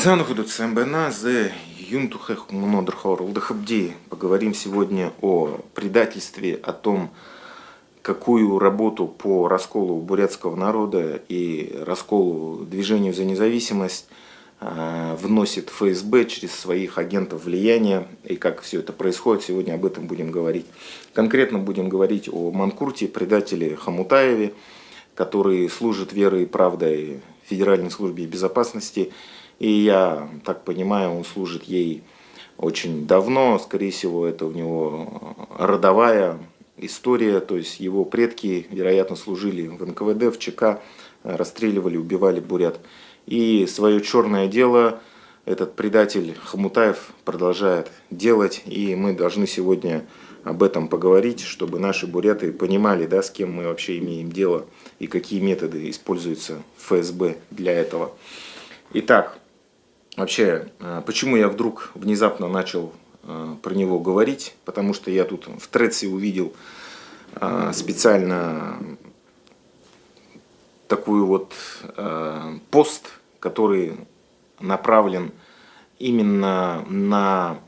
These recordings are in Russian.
Занахуду цембена зе юнтухех мнодерхор лдахабди. Поговорим сегодня о предательстве, о том, какую работу по расколу бурятского народа и расколу движению за независимость вносит ФСБ через своих агентов влияния и как все это происходит. Сегодня об этом будем говорить. Конкретно будем говорить о Манкурте, предателе Хамутаеве, который служит верой и правдой Федеральной службе безопасности. И я так понимаю, он служит ей очень давно. Скорее всего, это у него родовая история. То есть его предки, вероятно, служили в НКВД, в ЧК, расстреливали, убивали бурят. И свое черное дело этот предатель Хамутаев продолжает делать. И мы должны сегодня об этом поговорить, чтобы наши буряты понимали, да, с кем мы вообще имеем дело и какие методы используются в ФСБ для этого. Итак, вообще, почему я вдруг внезапно начал про него говорить? Потому что я тут в Тредсе увидел специально такой вот пост, который направлен именно на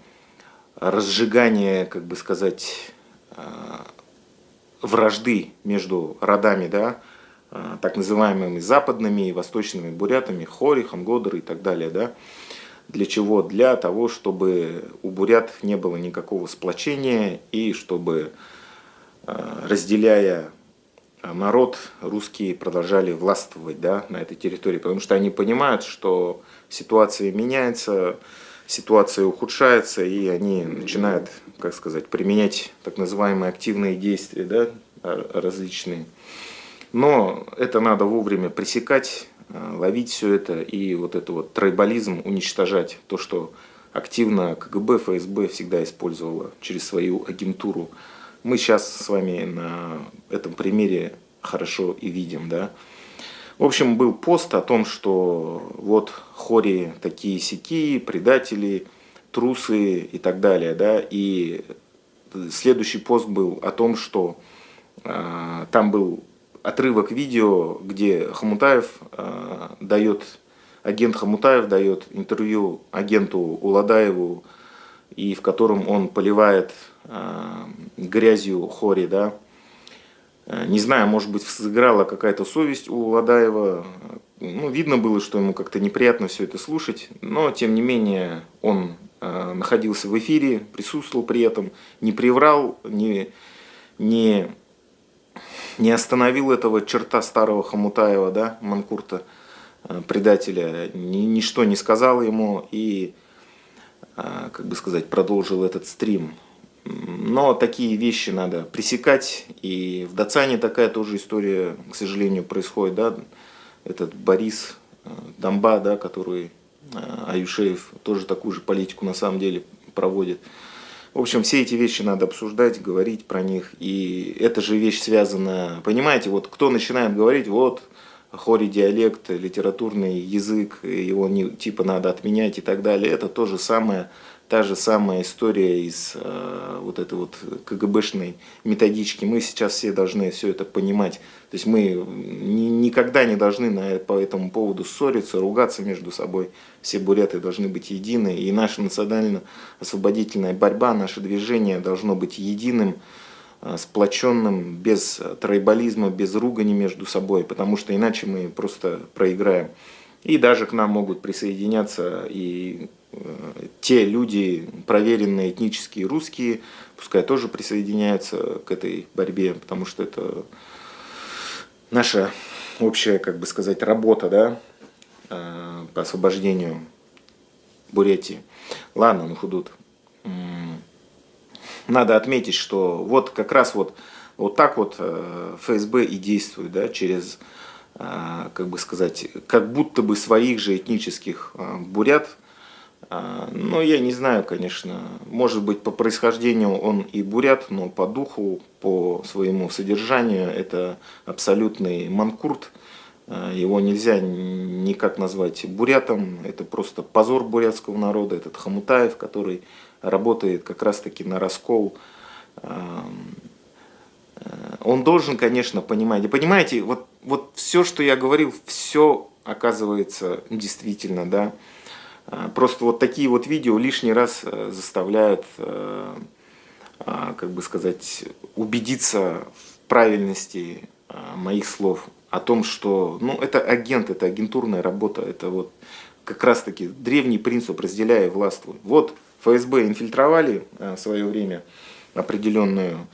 разжигание, как бы сказать, вражды между родами, да, так называемыми западными и восточными бурятами, Хори, Хамгодары и так далее. Да? Для чего? Для того, чтобы у бурят не было никакого сплочения и чтобы, разделяя народ, русские продолжали властвовать, да, на этой территории. Потому что они понимают, что ситуация меняется, ситуация ухудшается, и они начинают, как сказать, применять так называемые активные действия, да, различные. Но это надо вовремя пресекать, ловить все это и вот это вот трайбализм уничтожать. То, что активно КГБ, ФСБ всегда использовала через свою агентуру. Мы сейчас с вами на этом примере хорошо и видим. Да? В общем, был пост о том, что вот хори такие-сякие, предатели, трусы и так далее. Да? И следующий пост был о том, что там был отрывок видео, где Хамутаев агент Хамутаев дает интервью агенту Уладаеву, и в котором он поливает грязью хори, да. Не знаю, может быть, сыграла какая-то совесть у Уладаева. Ну, видно было, что ему как-то неприятно все это слушать, но тем не менее он находился в эфире, присутствовал при этом, не приврал, не остановил этого черта старого Хамутаева, да, Манкурта, предателя, ничто не сказал ему и, как бы сказать, продолжил этот стрим. Но такие вещи надо пресекать, и в Дацане такая тоже история, к сожалению, происходит, да, этот Борис Дамба, да, который Аюшеев тоже такую же политику на самом деле проводит. В общем, все эти вещи надо обсуждать, говорить про них. И эта же вещь связана, понимаете, вот кто начинает говорить, вот хори диалект, литературный язык, его не, типа надо отменять и так далее. Это то же самое, та же самая история из вот этой вот КГБшной методички. Мы сейчас все должны все это понимать. То есть мы никогда не должны по этому поводу ссориться, ругаться между собой. Все буряты должны быть едины. И наша национально-освободительная борьба, наше движение должно быть единым, сплоченным, без трайбализма, без ругани между собой. Потому что иначе мы просто проиграем. И даже к нам могут присоединяться и те люди, проверенные этнические русские, пускай тоже присоединяются к этой борьбе, потому что это наша общая, как бы сказать, работа, да, по освобождению Бурятии. Ладно, ну худут. Надо отметить, что вот как раз вот так вот ФСБ и действует, да, через, как бы сказать, как будто бы своих же этнических бурят. Ну, я не знаю, конечно, может быть, по происхождению он и бурят, но по духу, по своему содержанию это абсолютный манкурт. Его нельзя никак назвать бурятом, это просто позор бурятского народа, этот Хамутаев, который работает как раз-таки на раскол. Он должен, конечно, понимать. И понимаете, вот все, что я говорил, все оказывается действительно, да. Просто вот такие вот видео лишний раз заставляют, как бы сказать, убедиться в правильности моих слов. О том, что, ну, это агент, это агентурная работа, это вот как раз-таки древний принцип «разделяй и властвуй». Вот ФСБ инфильтровали в свое время определенную,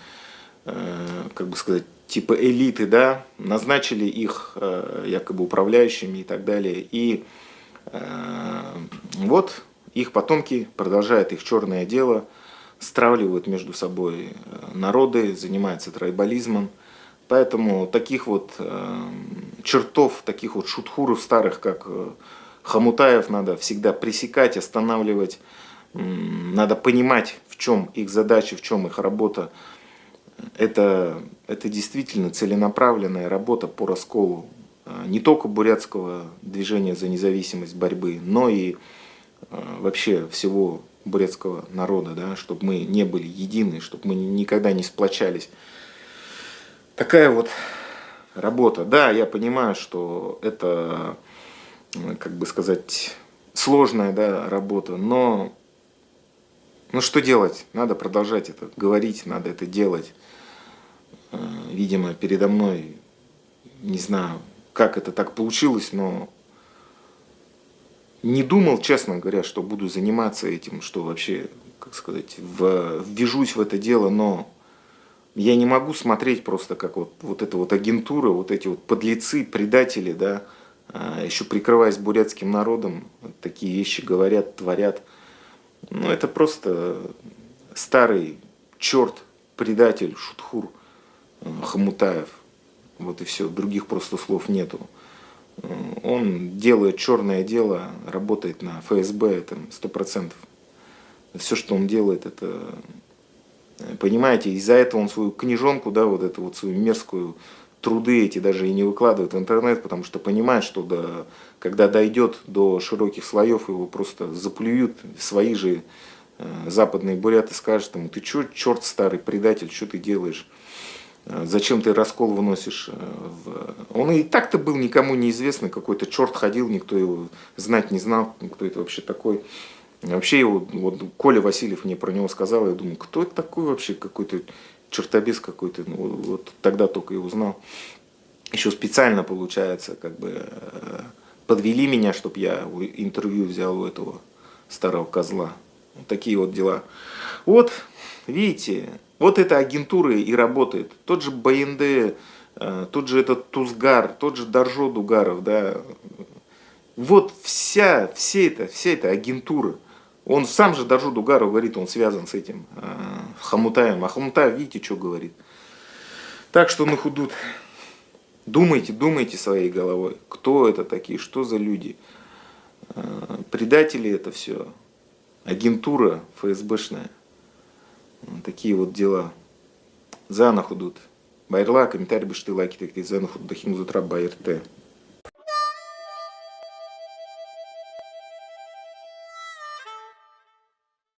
как бы сказать, типа элиты, да, назначили их якобы управляющими и так далее. И вот их потомки продолжают их черное дело, стравливают между собой народы, занимаются трайбализмом. Поэтому таких вот чертов, таких вот шутхуров старых, как Хомутаев, надо всегда пресекать, останавливать. Надо понимать, в чем их задача, в чем их работа. Это действительно целенаправленная работа по расколу не только бурятского движения за независимость борьбы, но и вообще всего бурятского народа, да, чтобы мы не были едины, чтобы мы никогда не сплочались. Такая вот работа. Да, я понимаю, что это, как бы сказать, сложная, да, работа, но что делать? Надо продолжать это говорить, надо это делать. Видимо, передо мной, не знаю, как это так получилось, но не думал, честно говоря, что буду заниматься этим, что вообще, как сказать, ввяжусь в это дело, но я не могу смотреть просто как вот эта вот агентура, вот эти вот подлецы, предатели, да, еще прикрываясь бурятским народом, такие вещи говорят, творят. Ну, это просто старый черт, предатель, шутхур Хомутаев. Вот и все, других просто слов нету. Он делает черное дело, работает на ФСБ, это 100%. Все, что он делает, это... Понимаете, из-за этого он свою книжонку, да, вот эту вот свою мерзкую, труды эти даже и не выкладывает в интернет, потому что понимает, что когда дойдет до широких слоев, его просто заплюют свои же западные буряты, скажут ему: ты чё, черт старый предатель, что ты делаешь? Зачем ты раскол выносишь? Он и так-то был никому неизвестный, какой-то черт ходил, никто его знать не знал, кто это вообще такой. Вообще его, вот Коля Васильев мне про него сказал, я думаю, кто это такой вообще, какой-то чертобес какой-то, ну, вот тогда только и узнал. Еще специально, получается, как бы подвели меня, чтобы я интервью взял у этого старого козла. Вот такие вот дела. Вот, видите, вот эта агентура и работает. Тот же БНД, тот же этот Тузгар, тот же Даржо Дугаров, да. Вот вся эта агентура. Он сам же Даржо Дугаров говорит, он связан с этим Хомутаем. А Хомутаев, видите, что говорит. Так что на худут. Думайте своей головой. Кто это такие, что за люди. Предатели это все. Агентура ФСБшная. Такие вот дела. За на худут. Байрла, комментарий, башты, лайки, так за на худут, дахим зутра, байрте.